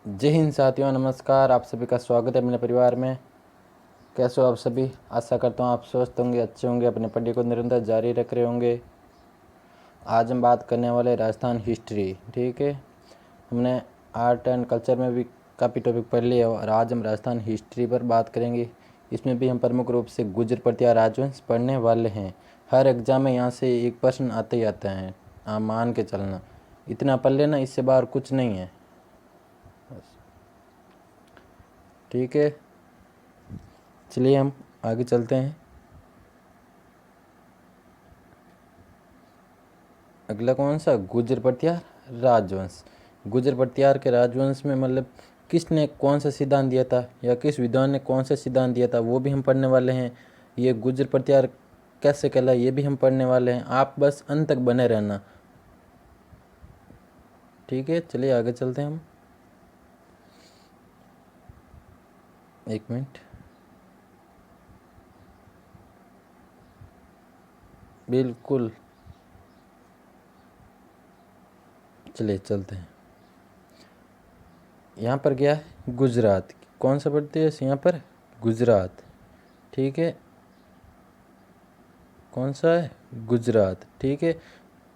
जय हिंद साथियों, नमस्कार। आप सभी का स्वागत है मेरे परिवार में। कैसे हो आप सभी? आशा करता हूँ आप स्वस्थ होंगे, अच्छे होंगे, अपने पढ़ाई को निरंतर जारी रख रहे होंगे। आज हम बात करने वाले राजस्थान हिस्ट्री। ठीक है, हमने आर्ट एंड कल्चर में भी काफ़ी टॉपिक पढ़ लिए और आज हम राजस्थान हिस्ट्री पर बात करेंगे। इसमें भी हम प्रमुख रूप से गुर्जर प्रतिहार राजवंश पढ़ने वाले हैं। हर एग्जाम में यहाँ से एक प्रश्न आते ही आता है, आप मान के चलना। इतना पढ़ लेना, इससे बाहर कुछ नहीं है। ठीक है, चलिए हम आगे चलते हैं। अगला कौन सा? गुर्जर प्रतिहार राजवंश। गुर्जर प्रतिहार के राजवंश में मतलब किसने कौन सा सिद्धांत दिया था या किस विद्वान ने कौन सा सिद्धांत दिया था, वो भी हम पढ़ने वाले हैं। ये गुर्जर प्रतिहार कैसे कहला, ये भी हम पढ़ने वाले हैं। आप बस अंत तक बने रहना। ठीक है, चलिए आगे चलते हैं हम। एक मिनट, बिल्कुल, चलिए चलते हैं। यहाँ पर क्या है? गुजरात। कौन सा प्रदेश यहाँ पर? गुजरात। ठीक है, कौन सा है? गुजरात। ठीक है,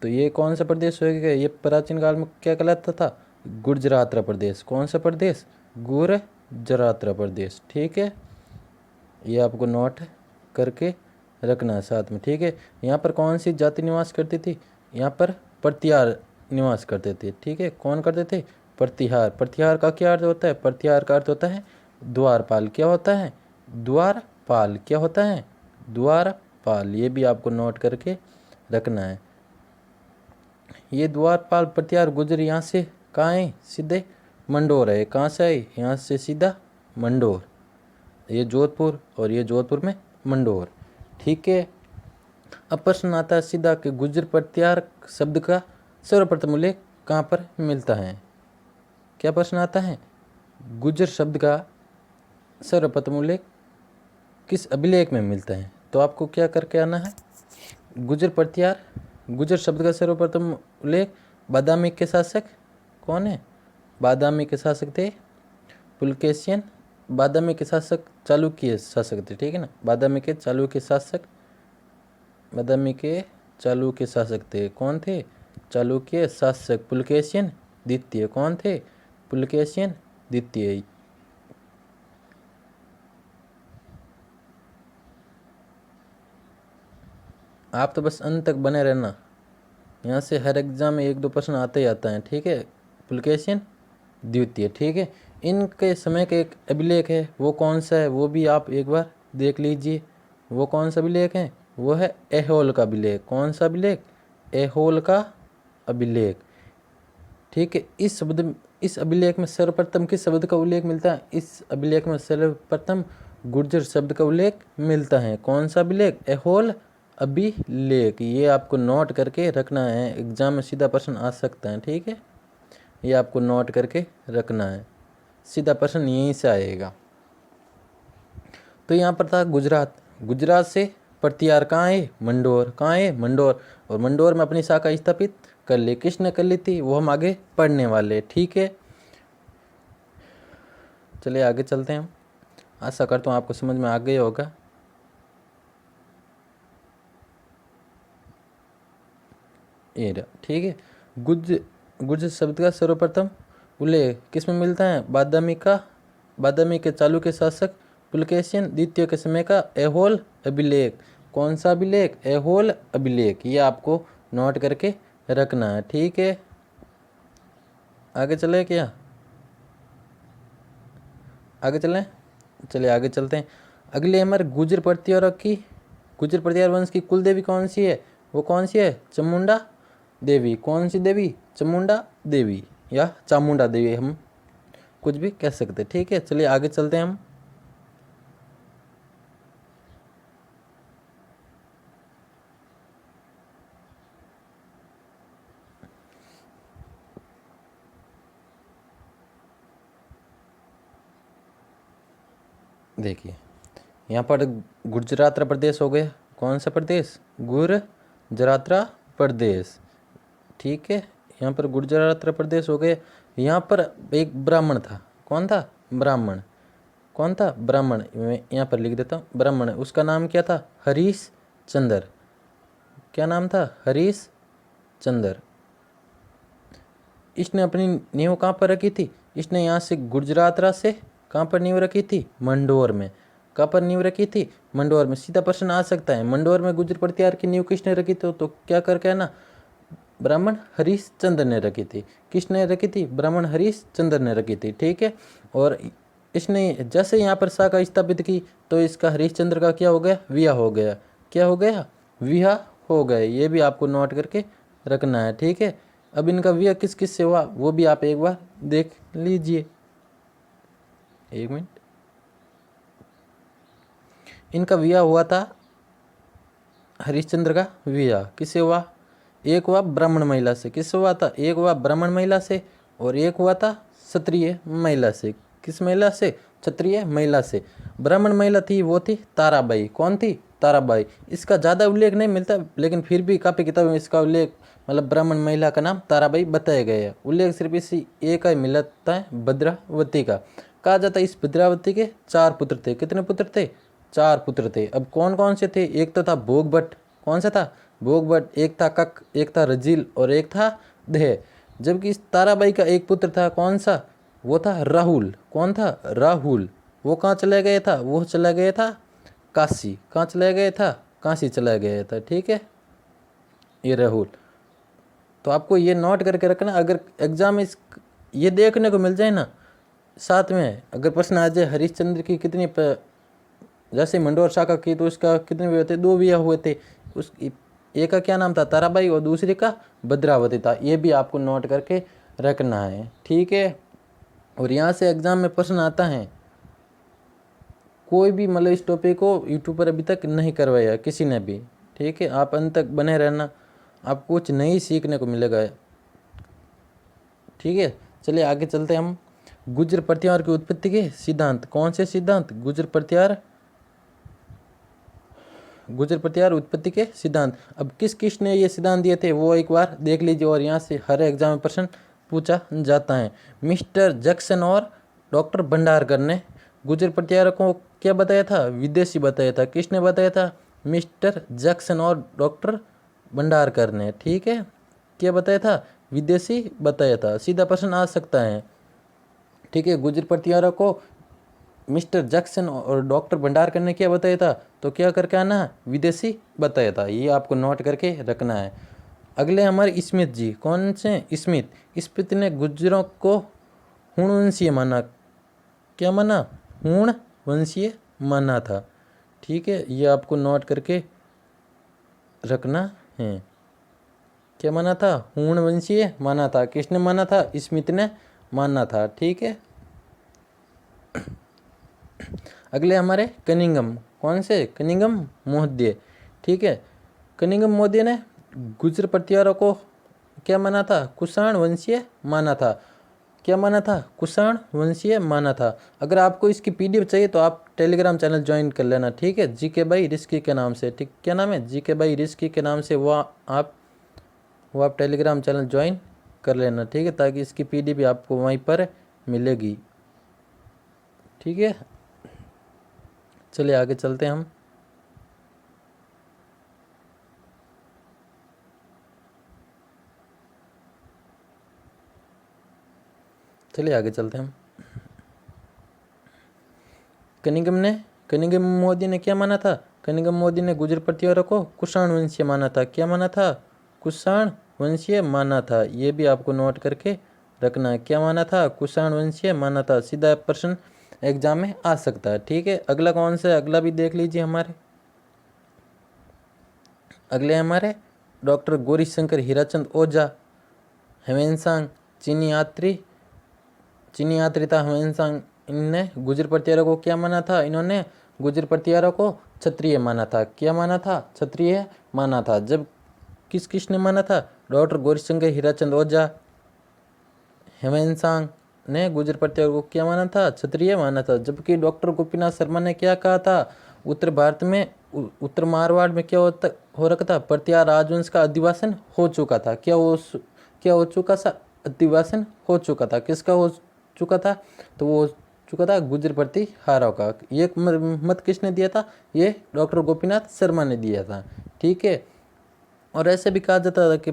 तो ये कौन सा प्रदेश होगा? ये प्राचीन काल में क्या कहलाता था? गुर्जरात्रा प्रदेश। कौन सा प्रदेश? गुर्जरात्रा प्रदेश। ठीक है, ये आपको नोट करके रखना है साथ में। ठीक है, यहाँ पर कौन सी जाति निवास करती थी? यहाँ पर प्रतिहार निवास करते थे। ठीक है, कौन करते थे? प्रतिहार। प्रतिहार का क्या अर्थ होता है? प्रतिहार का अर्थ होता है द्वारपाल। क्या होता है? द्वारपाल। क्या होता है? द्वारपाल। ये भी आपको नोट करके रखना है। ये द्वारपाल प्रतिहार गुजर यहाँ से कहाँ है? सीधे मंडोर है। कहाँ से आए? यहाँ से सीधा मंडोर। ये जोधपुर और ये जोधपुर में मंडोर। ठीक है, अब प्रश्न आता है सीधा कि गुर्जर प्रतिहार शब्द का सर्वप्रथम उल्लेख कहाँ पर मिलता है? क्या प्रश्न आता है? गुर्जर शब्द का सर्वप्रथम उल्लेख किस अभिलेख में मिलता है? तो आपको क्या करके आना है? गुर्जर प्रतिहार, गुर्जर शब्द का सर्वप्रथम उल्लेख बादामी के शासक कौन है? बादामी के शासक थे पुलकेशियन। बादामी के शासक चालुक्य शासक थे। ठीक है ना, बादामी के चालुक्य शासक, बादामी के चालुक्य शासक थे। कौन थे? चालुक्य शासक पुलकेशियन द्वितीय। कौन थे? पुलकेशियन द्वितीय। आप तो बस अंत तक बने रहना, यहाँ से हर एग्जाम में एक दो प्रश्न आते ही आता है। ठीक है, पुलकेशियन द्वितीय। ठीक है, इनके समय का एक अभिलेख है, वो कौन सा है वो भी आप एक बार देख लीजिए। वो कौन सा अभिलेख है? वो है ऐहोल का अभिलेख। कौन सा अभिलेख? ऐहोल का अभिलेख। ठीक है, इस अभिलेख में सर्वप्रथम किस शब्द का उल्लेख मिलता है? इस अभिलेख में सर्वप्रथम गुर्जर शब्द का उल्लेख मिलता है। कौन सा अभिलेख? ऐहोल अभिलेख। ये आपको नोट करके रखना है, एग्जाम में सीधा प्रश्न आ सकता है। ठीक है, ये आपको नोट करके रखना है, सीधा प्रश्न यहीं से आएगा। तो यहाँ पर था गुजरात। गुजरात से प्रतिहार कहाँ है? मंडोर। कहाँ है? मंडोर। और मंडोर में अपनी शाखा स्थापित कर ली। किसने कर ली थी? वो हम आगे पढ़ने वाले। ठीक है, चलिए आगे चलते हैं हम। आशा करता हूँ आपको समझ में आ गया होगा। ये रहा। ठीक है, गुर्जर शब्द का सर्वप्रथम उल्लेख किस में मिलता है? बादामी के चालुक्य शासक पुलकेशियन द्वितीय के समय का ऐहोल अभिलेख। कौन सा अभिलेख? ऐहोल अभिलेख। ये आपको नोट करके रखना है। ठीक है, आगे चले क्या? आगे चलें? चलिए आगे चलते हैं। अगले हमारे गुर्जर प्रतिहार वंश की कुल देवी कौन सी है? वो कौन सी है? चामुंडा देवी। कौन सी देवी? चामुंडा देवी या चामुंडा देवी, हम कुछ भी कह सकते। ठीक है, चलिए आगे चलते हैं हम। देखिए, यहाँ पर गुजरात प्रदेश हो गया। कौन सा प्रदेश? गुजरात प्रदेश। ठीक है, यहाँ पर गुजरात प्रदेश हो गए। यहाँ पर एक ब्राह्मण था, कौन था? ब्राह्मण। कौन था? ब्राह्मण। मैं यहाँ पर लिख देता हूँ, ब्राह्मण। उसका नाम क्या था? हरीश चंद्र। क्या नाम था? हरीश चंद्र। इसने अपनी नींव कहाँ पर रखी थी? इसने यहाँ से गुजरात से कहाँ पर नींव रखी थी? मंडोर में। कहाँ पर नींव रखी थी? मंडोर में। सीधा प्रश्न आ सकता है, मंडोर में गुर्जर प्रतिहार की नींव किसने रखी थी? तो क्या करके है ना, ब्राह्मण हरीश चंद्र ने रखी थी। किसने रखी थी? ब्राह्मण हरीश चंद्र ने रखी थी, ठीक है। और इसने जैसे यहाँ पर शाखा स्थापित की तो इसका हरीश चंद्र का क्या हो गया? विवाह हो गया। क्या हो गया? विवाह हो गए। ये भी आपको नोट करके रखना है, ठीक है। अब इनका विवाह किस किस से हुआ वो भी आप एक बार देख लीजिए। एक मिनट। इनका विवाह हुआ था, हरिश्चंद्र का विवाह किससे हुआ? एक हुआ ब्राह्मण महिला से। किससे हुआ था? एक हुआ ब्राह्मण महिला से और एक हुआ था क्षत्रिय महिला से। किस महिला से? क्षत्रिय महिला से। ब्राह्मण महिला थी वो थी ताराबाई। कौन थी? ताराबाई। इसका ज़्यादा उल्लेख नहीं मिलता, लेकिन फिर भी काफ़ी किताबों में इसका उल्लेख, मतलब ब्राह्मण महिला का नाम ताराबाई बताया गया है। उल्लेख सिर्फ इसी एक ही मिलता है, भद्रावती का। कहा जाता है इस भद्रावती के 4 पुत्र थे। कितने पुत्र थे? 4 पुत्र थे। अब कौन कौन से थे? एक तो था भोगभट्ट। कौन सा था? भोगभट्ट। एक था कक, एक था रजील और एक था देह। जबकि इस ताराबाई का एक पुत्र था, कौन सा? वो था राहुल। कौन था? राहुल। वो कहाँ चला गया था? वो चला गया था काशी। कहाँ चला गया था? काशी चला गया था, ठीक है, ये राहुल। तो आपको ये नोट करके रखना, अगर एग्जाम इस ये देखने को मिल जाए ना साथ में, अगर प्रश्न आ जाए हरिश्चंद्र की कितनी जैसे मंडोर शाखा की तो उसका कितने हुए थे? 2 विवाह हुए थे। उस एक का क्या नाम था? ताराबाई और दूसरे का भद्रावती था। ये भी आपको नोट करके रखना है, ठीक है। और यहाँ से एग्जाम में प्रश्न आता है, कोई भी मतलब इस टॉपिक को यूट्यूब पर अभी तक नहीं करवाया किसी ने भी, ठीक है। आप अंत तक बने रहना, आपको कुछ नहीं सीखने को मिलेगा, ठीक है। चलिए आगे चलते हैं हम। गुर्जर प्रतिहार की उत्पत्ति के सिद्धांत। कौन से सिद्धांत? गुर्जर प्रतिहार उत्पत्ति के सिद्धांत। अब किस किस ने ये सिद्धांत दिए थे वो एक बार देख लीजिए, और यहाँ से हर एग्जाम में प्रश्न पूछा जाता है। मिस्टर जैक्सन और डॉक्टर भंडारकर ने गुर्जर प्रतिहार को क्या बताया था? विदेशी बताया था। किसने बताया था? मिस्टर जैक्सन और डॉक्टर भंडारकर ने, ठीक है। क्या बताया था? विदेशी बताया था। सीधा प्रश्न आ सकता है, ठीक है। गुर्जर प्रतिहार को मिस्टर जैक्सन और डॉक्टर भंडारकर ने क्या बताया था? तो क्या करके आना? विदेशी बताया था। ये आपको नोट करके रखना है। अगले हमारे स्मिथ जी। कौन से? स्मिथ ने गुर्जरों को हुण वंशीय माना। क्या माना? हुण वंशीय माना था, ठीक है। ये आपको नोट करके रखना है। क्या माना था? हुण वंशीय माना था। किसने माना था? स्मिथ ने माना था, ठीक है। अगले हमारे कनिंघम। कौन से? कनिंघम महोदय, ठीक है। कनिंघम महोदय ने गुर्जर प्रतिहारों को क्या माना था? कुषाण वंशीय माना था। क्या माना था? कुषाण वंशीय माना था। अगर आपको इसकी पीडीएफ चाहिए तो आप टेलीग्राम चैनल ज्वाइन कर लेना, ठीक है, जीके बाई रिस्की के नाम से, ठीक। क्या नाम है? जीके बाई रिस्की के नाम से। वो आप टेलीग्राम चैनल ज्वाइन कर लेना, ठीक है, ताकि इसकी पीडीएफ भी आपको वहीं पर मिलेगी, ठीक है। चलिए आगे चलते हैं हम। चलिए आगे चलते हैं हम। कनिंघम मोदी ने क्या माना था? कनिंघम मोदी ने गुर्जर प्रतिहारों को कुषाण वंशीय माना था। क्या माना था? कुषाण वंशीय माना था। ये भी आपको नोट करके रखना है। क्या माना था? कुषाण वंशीय माना था। सीधा प्रश्न एग्जाम में आ सकता है, ठीक है। अगला कौन सा है? अगला भी देख लीजिए हमारे। अगले हमारे डॉक्टर गौरीशंकर हीराचंद ओझा, हेवेनसांग चीनी यात्री था हेवेनसांग। इनने गुर्जर प्रतिहारों को क्या माना था? इन्होंने गुर्जर प्रतिहारों को क्षत्रिय माना था। क्या माना था? क्षत्रिय माना था। जब किसने माना था? डॉक्टर गौरीशंकर हीराचंद ओझा, हेवेनसांग ने गुर्जर प्रतिहारों को क्या माना था? क्षत्रिय माना था। जबकि डॉक्टर गोपीनाथ शर्मा ने क्या कहा था? उत्तर भारत में, उत्तर मारवाड़ में क्या हो रखा था? प्रतिहार राजवंश का अधिवासन हो चुका था। क्या हो चुका था, अधिवासन हो चुका था। किसका हो चुका था, तो वो हो चुका था गुर्जर प्रतिहारों का। ये मत किसने दिया था, ये डॉक्टर गोपीनाथ शर्मा ने दिया था। ठीक है, और ऐसे भी कहा जाता था कि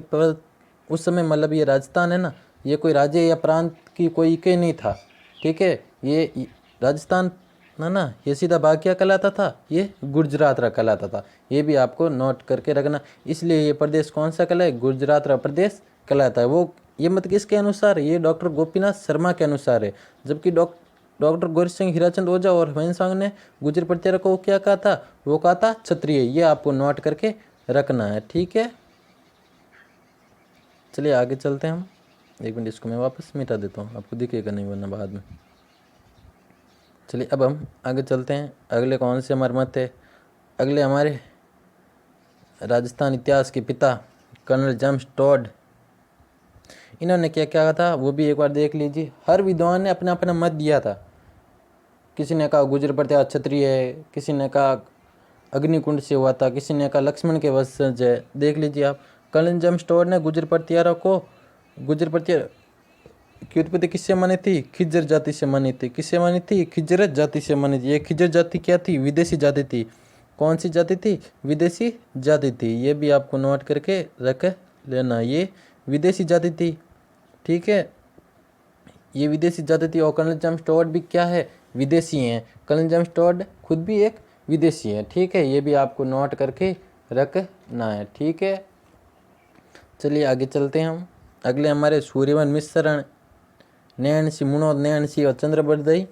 उस समय मतलब ये राजस्थान है ना, ये कोई राज्य या प्रांत की कोई इकाई नहीं था। ठीक है, ये राजस्थान ना ये सीधा भाग क्या कहलाता था, ये गुजरात कहलाता था। ये भी आपको नोट करके रखना। इसलिए ये प्रदेश कौन सा कहलाए, गुजरात प्रदेश कहलाता है। वो ये मत किसके अनुसार, ये डॉक्टर गोपीनाथ शर्मा के अनुसार है। जबकि डॉक्टर गौरी सिंह हीराचंद ओझा और हमें सांग ने गुर्जर प्रतिहार को क्या कहा था, वो कहा था क्षत्रिय। ये आपको नोट करके रखना है। ठीक है, चलिए आगे चलते हैं हम। एक मिनट, इसको मैं वापस मिटा देता हूँ, आपको दिखेगा नहीं वरना बाद में। चलिए अब हम आगे चलते हैं। अगले कौन से हमारे मत है, अगले हमारे राजस्थान इतिहास के पिता कर्नल जेम्स टॉड, इन्होंने क्या कहा था वो भी एक बार देख लीजिए। हर विद्वान ने अपना अपना मत दिया था। किसी ने कहा गुर्जर प्रतिहार क्षत्रिय है, किसी ने कहा अग्निकुंड से हुआ था, किसी ने कहा लक्ष्मण के वंशज है। देख लीजिए आप, कर्नल जेम्स टॉड ने गुर्जर प्रतिहार की उत्पत्ति किससे मानी थी, खिज्जर जाति से मानी थी। किससे मानी थी, खिज्जर जाति से मानी थी। ये खिज्जर जाति क्या थी, विदेशी जाति थी। कौन सी जाति थी, विदेशी जाति थी। ये भी आपको नोट करके रख लेना, ये विदेशी जाति थी। ठीक है, ये विदेशी जाति थी। और कर्नल जेम्स टॉड भी क्या है, विदेशी हैं। कर्नल जेम्स टॉड खुद भी एक विदेशी है। ठीक है, ये भी आपको नोट करके रखना है। ठीक है, चलिए आगे चलते हैं हम। अगले हमारे सूर्यवन मिश्रण, नैणसी मुनोद, नैणसी और चंद्रबरदई।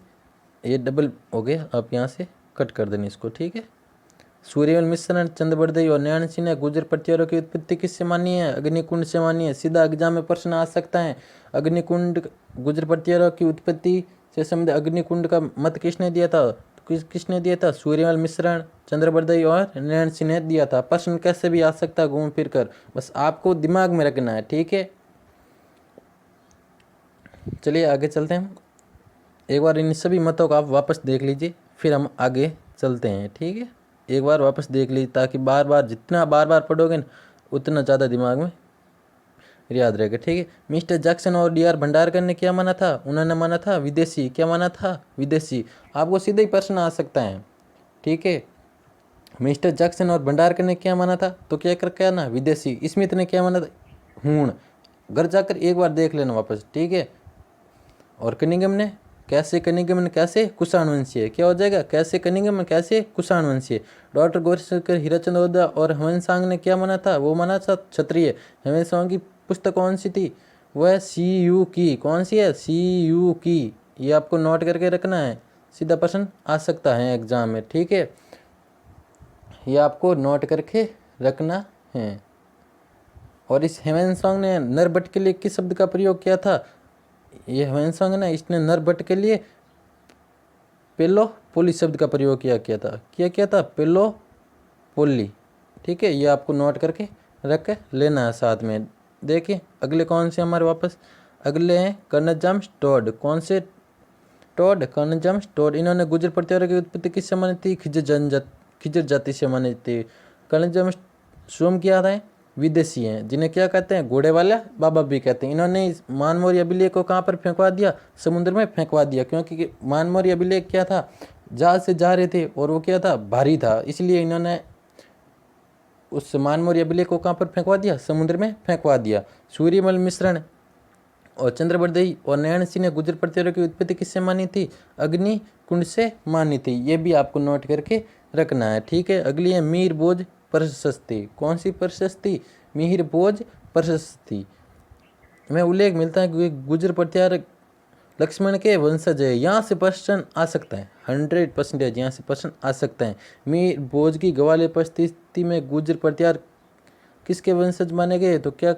ये डबल हो गया, आप यहाँ से कट कर देना इसको। ठीक है, सूर्यवन मिश्रण, चंद्रबरदई और नैणसी ने गुर्जर प्रतिहारों की उत्पत्ति किससे मानी है, अग्निकुंड से मानी है। सीधा एग्जाम में प्रश्न आ सकता है, अग्निकुंड गुर्जर प्रतिहारों की उत्पत्ति से संबंधित अग्निकुंड का मत किसने दिया था, किसने दिया था, सूर्यवन मिश्रण, चंद्रबरदई और नैणसी ने दिया था। प्रश्न कैसे भी आ सकता है घूम फिर कर, बस आपको दिमाग में रखना है। ठीक है, चलिए आगे चलते हैं। एक बार इन सभी मतों को आप वापस देख लीजिए, फिर हम आगे चलते हैं। ठीक है, एक बार वापस देख लीजिए, ताकि बार बार जितना बार बार पढ़ोगे ना उतना ज़्यादा दिमाग में याद रहेगा। ठीक है, मिस्टर जैक्सन और डी आर भंडारकर ने क्या माना था, उन्होंने माना था विदेशी। क्या माना था, विदेशी। आपको सीधे ही प्रश्न आ सकता है। ठीक है, मिस्टर जैक्सन और भंडारकर ने क्या माना था, तो क्या कर क्या ना, विदेशी। स्मिथ ने क्या माना था, हूण। घर जाकर एक बार देख लेना वापस। ठीक है, और कनिंगम ने कैसे कुषाणवंशीय। क्या हो जाएगा, कैसे कनिंगम कैसे कुषाणवंशीय। डॉक्टर गौरीशंकर हीराचंद ओझा और हेमंत सांग ने क्या माना था, वो माना था क्षत्रिय। हेमंत सांग की पुस्तक कौन सी थी, वह CU की। कौन सी है, CU की। ये आपको नोट करके रखना है, सीधा प्रश्न आ सकता है एग्जाम में। ठीक है, ये आपको नोट करके रखना है। और इस हेमंत सांग ने नरभट्ट के लिए किस शब्द का प्रयोग किया था, ये हेमंत सांग ना, इसने नरभट्ट के लिए पेलो पोली शब्द का प्रयोग किया था। क्या था, पेलो पोली। ठीक है, ये आपको नोट करके रख लेना है साथ में। देखिए अगले कौन से हमारे वापस अगले हैं, कर्नल जेम्स टॉड। कौन से टॉड, कर्नल जेम्स टॉड। इन्होंने गुर्जर प्रतिहारों की उत्पत्ति किससे मानी थी, खिज्जर जाति से मानी थी। कर्नल जेम्स स्वयं क्या है, विदेशी हैं, जिन्हें क्या कहते हैं, घोड़े वाला बाबा भी कहते हैं। इन्होंने इस मानमोरी अभिलेख को कहाँ पर फेंकवा दिया, समुद्र में फेंकवा दिया। क्योंकि मानमोरी अभिलेख क्या था, जहाज से जा रहे थे और वो क्या था, भारी था, इसलिए इन्होंने उस मानमोरी अभिलेख को कहाँ पर फेंकवा दिया, समुद्र में फेंकवा दिया। सूर्यमल मिश्रण और चंद्रबरदई और नैणसी ने गुर्जर प्रतिहारों की उत्पत्ति किससे मानी थी, अग्नि कुंड से मानी थी। ये भी आपको नोट करके रखना है। ठीक है, अगली है मीर बोझ प्रशस्ति। कौन सी प्रशस्ति, मीर बोझ प्रशस्ति में उल्लेख मिलता है कि गुर्जर प्रतिहार लक्ष्मण के वंशज है। यहाँ से प्रश्न आ सकता है, 100% यहाँ से प्रश्न आ सकता है। मीर बोझ की ग्वालियर परिस्थिति में गुर्जर प्रतिहार किसके वंशज माने गए, तो क्या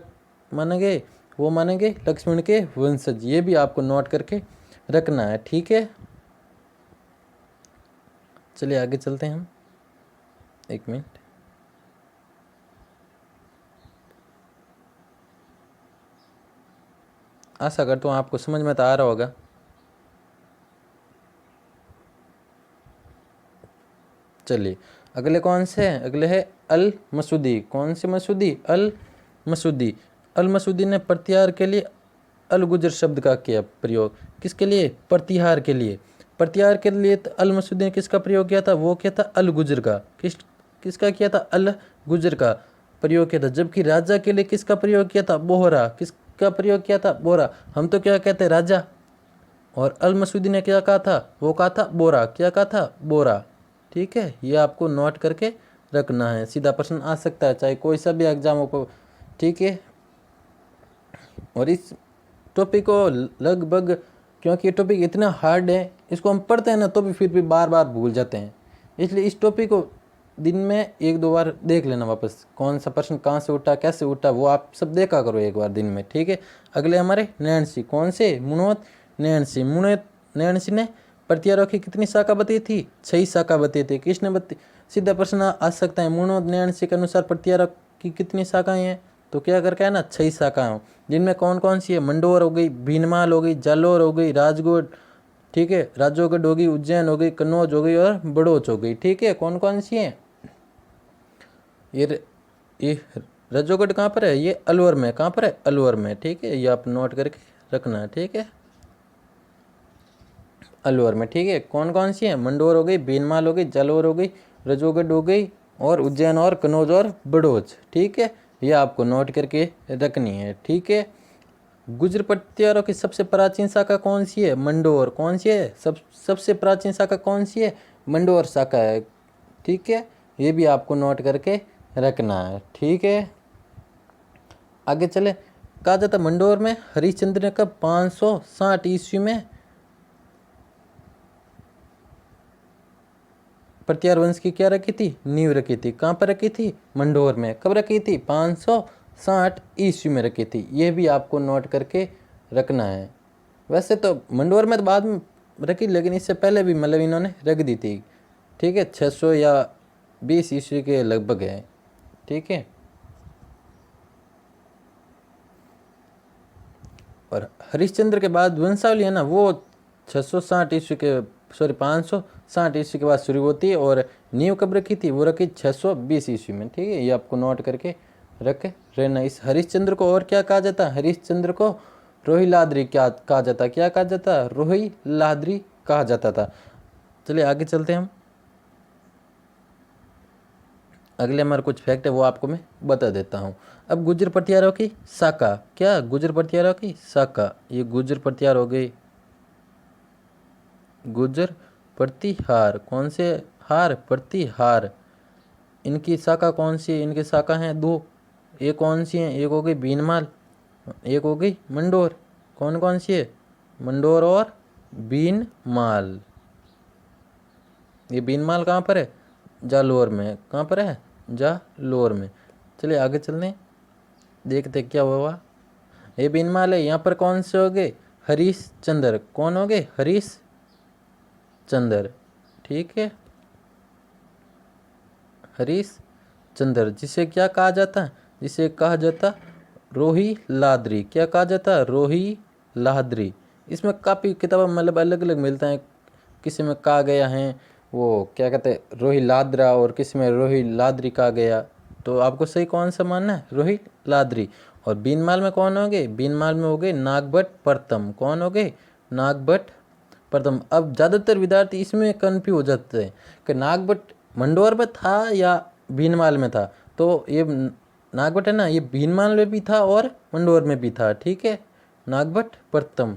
माने गए, वो मानेंगे लक्ष्मण के वंशज। ये भी आपको नोट करके रखना है। ठीक है, चलिए आगे चलते हैं हम। एक मिनट, आशा करता हूँ आपको समझ में तो आ रहा होगा। चलिए अगले कौन से हैं, अगले है अल मसूदी। कौन से मसूदी, अल मसूदी। अल मसूदी ने प्रतिहार के लिए अल गुजर शब्द का किया प्रयोग। किसके लिए? प्रतिहार के लिए। प्रतिहार के लिए तो अल मसूदी ने किसका प्रयोग किया था? वो किया था अल गुजर का। किसका किया था? अल गुजर का प्रयोग किया था। जबकि राजा के लिए किसका प्रयोग किया था? बोहरा। किसका प्रयोग किया था? बोहरा। हम तो क्या कहते हैं? राजा। और अल मसूदी ने क्या कहा था? वो कहा था बोरा। क्या कहा था? बोरा। ठीक है, ये आपको नोट करके रखना है, सीधा प्रश्न आ सकता है चाहे कोई सा भी एग्जाम हो। ठीक है, और इस टॉपिक को लगभग, क्योंकि ये टॉपिक इतना हार्ड है, इसको हम पढ़ते हैं ना तो भी फिर भी बार बार भूल जाते हैं, इसलिए इस टॉपिक को दिन में 1-2 बार देख लेना वापस, कौन सा प्रश्न कहाँ से उठा, कैसे उठा, वो आप सब देखा करो एक बार दिन में। ठीक है, अगले हमारे नैन्सी। कौन से? मुनोत नैन्सी। मुनोत नैन्सी ने प्रतिहारों की कितनी शाखा बताई थी? 6 शाखा बताई थी। किसने बताई? सीधा प्रश्न आ सकता है, मुनोत नैन्सी के अनुसार प्रतिहारों की कितनी शाखाएं हैं? तो क्या करके है ना, 6 शाखाएं, जिनमें कौन कौन सी है? मंडोर हो गई, भीनमाल हो गई, जालोर हो गई, राजगढ़, ठीक है, राजोगढ़ हो गई, उज्जैन हो गई, कन्नौज हो गई और बड़ौच हो गई। ठीक है, कौन कौन सी हैं? ये राजोगढ़ कहाँ पर है? ये अलवर में। कहाँ पर है? अलवर में। ठीक है, ये आप नोट करके रखना है। ठीक है, अलवर में। ठीक है, कौन कौन सी है? मंडोर हो गई, भीनमाल हो गई, जालोर हो गई, राजोगढ़ हो गई और उज्जैन और कन्नौज और बड़ौच। ठीक है, ये आपको नोट करके रखनी है। ठीक है, गुर्जर प्रतिहारों की सबसे प्राचीन शाखा कौन सी है? मंडोर। कौन सी है? सबसे प्राचीन शाखा कौन सी है? मंडोर शाखा है। ठीक है, ये भी आपको नोट करके रखना है। ठीक है, आगे चले। कहा जाता मंडोर में हरिश्चंद्र ने कब 560 ईस्वी में प्रतिहार वंश की क्या रखी थी? नींव रखी थी। कहाँ पर रखी थी? मंडोर में। कब रखी थी? 560 ईस्वी में रखी थी। ये भी आपको नोट करके रखना है। वैसे तो मंडोर में तो बाद में रखी, लेकिन इससे पहले भी मतलब इन्होंने रख दी थी। ठीक है, 600 या 20 ईस्वी के लगभग है। ठीक है, और हरिश्चंद्र के बाद वंशावली है ना, वो 660 ईस्वी के, सॉरी 560 ईस्वी के बाद शुरू होती है, और नींव कब रखी थी? वो रखी 620 ईस्वी में। ठीक है, ये आपको नोट करके रख रहना। इस हरिश्चंद्र को और क्या कहा जाता है? हरिश्चंद्र को रोहिलाद्री क्या कहा जाता? क्या कहा जाता? रोहिलाद्री कहा जाता था। चलिए आगे चलते हैं हम। अगले हमारे कुछ फैक्ट है वो आपको मैं बता देता हूँ। अब गुर्जर प्रतिहारों की शाखा, क्या? गुर्जर प्रतिहारों की शाखा, ये गुर्जर प्रतिहार हो गई। गुर्जर प्रतिहार, कौन से हार? प्रतिहार। इनकी शाखा कौन सी है? इनकी शाखा हैं 2। एक कौन सी है? एक हो गई भीनमाल, एक हो गई मंडोर। कौन कौन सी है? मंडोर और भीनमाल। ये भीनमाल कहाँ पर है? जालोर में। कहाँ पर है? जालोर में। चलिए आगे चलते हैं, देखते क्या हुआ। ये भीनमाल है, यहाँ पर कौन से हो गए? हरीश चंद्र। कौन हो गए? हरीश चंद्र। ठीक है, हरीश चंद्र, जिसे क्या कहा जाता? जिसे कहा जाता रोही लाद्री। क्या कहा जाता? रोही लाद्री। इसमें काफ़ी किताबें मतलब अलग अलग मिलता है, किसी में कहा गया है वो क्या कहते हैं रोही लाद्रा, और किसी में रोही लाद्री कहा गया। तो आपको सही कौन सा मानना है? रोही लाद्री। और बीनमाल में कौन हो गए? बीनमाल में हो गए नागभट्ट प्रथम। कौन हो गए? नागभट्ट प्रथम। अब ज़्यादातर विद्यार्थी इसमें कन्फ्यूज हो जाते हैं कि नागभट्ट मंडोर में था या भीनमाल में था। तो ये नागभट्ट है ना, ये भीनमाल में भी था और मंडोर में भी था। ठीक है, नागभट्ट प्रथम,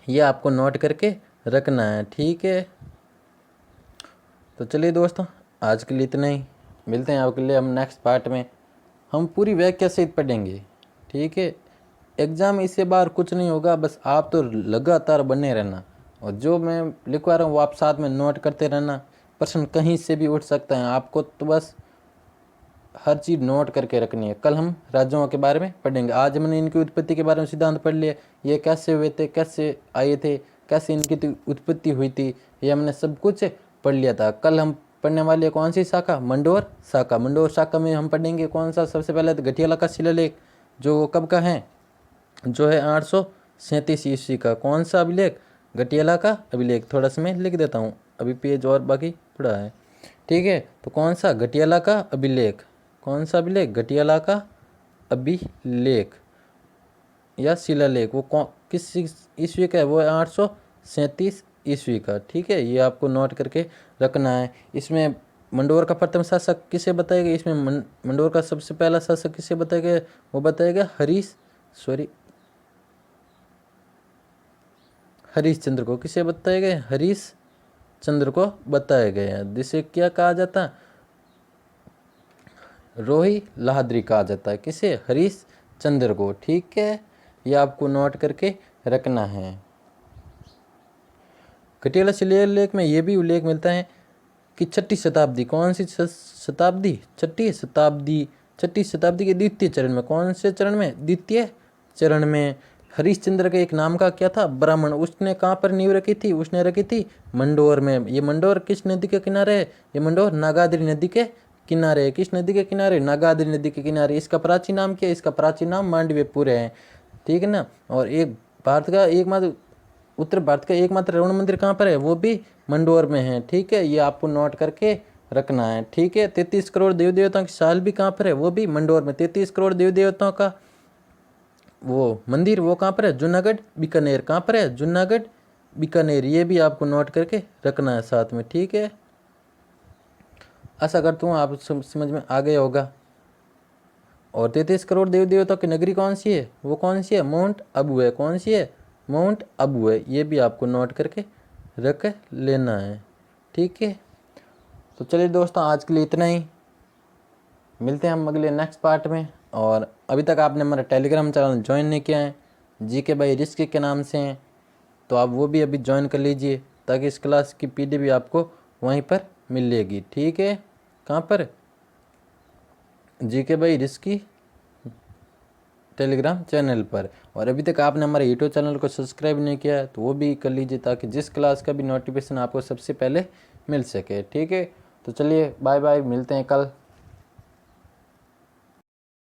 ये आपको नोट करके रखना है। ठीक है, तो चलिए दोस्तों, आज के लिए इतना ही। मिलते हैं आपके लिए हम नेक्स्ट पार्ट में। हम पूरी व्याख्या सहित पढ़ेंगे। ठीक है, एग्ज़ाम इससे बाहर कुछ नहीं होगा, बस आप तो लगातार बने रहना, और जो मैं लिखवा रहा हूँ वो आप साथ में नोट करते रहना। प्रश्न कहीं से भी उठ सकता है, आपको तो बस हर चीज़ नोट करके रखनी है। कल हम राज्यों के बारे में पढ़ेंगे। आज हमने इनकी उत्पत्ति के बारे में सिद्धांत पढ़ लिए, ये कैसे हुए थे, कैसे आए थे, कैसे इनकी उत्पत्ति हुई थी, ये हमने सब कुछ पढ़ लिया था। कल हम पढ़ने वाले कौन सी शाखा? मंडोर शाखा। मंडोर शाखा में हम पढ़ेंगे कौन सा? सबसे पहले तो घटियाला का शिलालेख, जो कब का है? जो है 837 ईस्वी का। कौन सा अभिलेख? घटियाला का अभिलेख। थोड़ा सा मैं लिख देता हूँ, अभी पेज और बाकी पड़ा है। ठीक है, तो कौन सा? घटियाला का अभिलेख। कौन सा अभिलेख? घटियाला का अभिलेख या शिलालेख। वो कौन किस ईस्वी का है? वो है 837 ईस्वी का। ठीक है, ये आपको नोट करके रखना है। इसमें मंडोर का प्रथम शासक किसे बताया गया? इसमें मंडोर का सबसे पहला शासक किसे बताया गया? वो बताया गया हरीशचंद्र को। किसे बताया गया? हरीशचंद्र को बताया गया, जिसे क्या कहा जाता? रोही लाहदरी कहा जाता है। किसे? हरीशचंद्र को। ठीक है, ये आपको नोट करके रखना है। घटियाला शिलालेख में ये भी उल्लेख मिलता है कि छठी शताब्दी, कौन सी शताब्दी? छठी शताब्दी के द्वितीय चरण में। कौन से चरण में? द्वितीय चरण में हरिश्चंद्र के एक नाम का क्या था? ब्राह्मण। उसने कहाँ पर नींव रखी थी? उसने रखी थी मंडोर में। ये मंडोर किस नदी के किनारे है? ये मंडोर नागाद्री नदी के किनारे है। किस नदी के किनारे? नागाद्री नदी के किनारे। इसका प्राचीन नाम क्या है? इसका प्राचीन नाम मांडव्यपुर है। ठीक है ना। और एक भारत का एकमात्र, उत्तर भारत का एकमात्र रावण मंदिर कहाँ पर है? वो भी मंडोर में है। ठीक है, ये आपको नोट करके रखना है। ठीक है, 33 करोड़ देवी देवताओं की साल भी कहाँ पर है? वो भी मंडोर में। 33 करोड़ देवी देवताओं का वो मंदिर, वो कहाँ पर है? जूनागढ़ बीकानेर। कहाँ पर है? जूनागढ़ बीकानेर। ये भी आपको नोट करके रखना है साथ में। ठीक है, आशा करता हूँ आप समझ में आ गया होगा। और 33 करोड़ देवी देवताओं की नगरी कौन सी है? वो कौन सी है? माउंट आबू है। कौन सी है? माउंट आबू है। ये भी आपको नोट करके रख लेना है। ठीक है, तो चलिए दोस्तों, आज के लिए इतना ही। मिलते हैं हम अगले नेक्स्ट पार्ट में। और अभी तक आपने हमारा टेलीग्राम चैनल ज्वाइन नहीं किया है, जीके बाई रिस्क के नाम से हैं, तो आप वो भी अभी ज्वाइन कर लीजिए, ताकि इस क्लास की पीडीएफ भी आपको वहीं पर मिलेगी। ठीक है, कहाँ पर? जीके बाई रिस्क की टेलीग्राम चैनल पर। और अभी तक आपने हमारे यूट्यूब चैनल को सब्सक्राइब नहीं किया है, तो वो भी कर लीजिए, ताकि जिस क्लास का भी नोटिफिकेशन आपको सबसे पहले मिल सके। ठीक है, तो चलिए बाय बाय, मिलते हैं कल।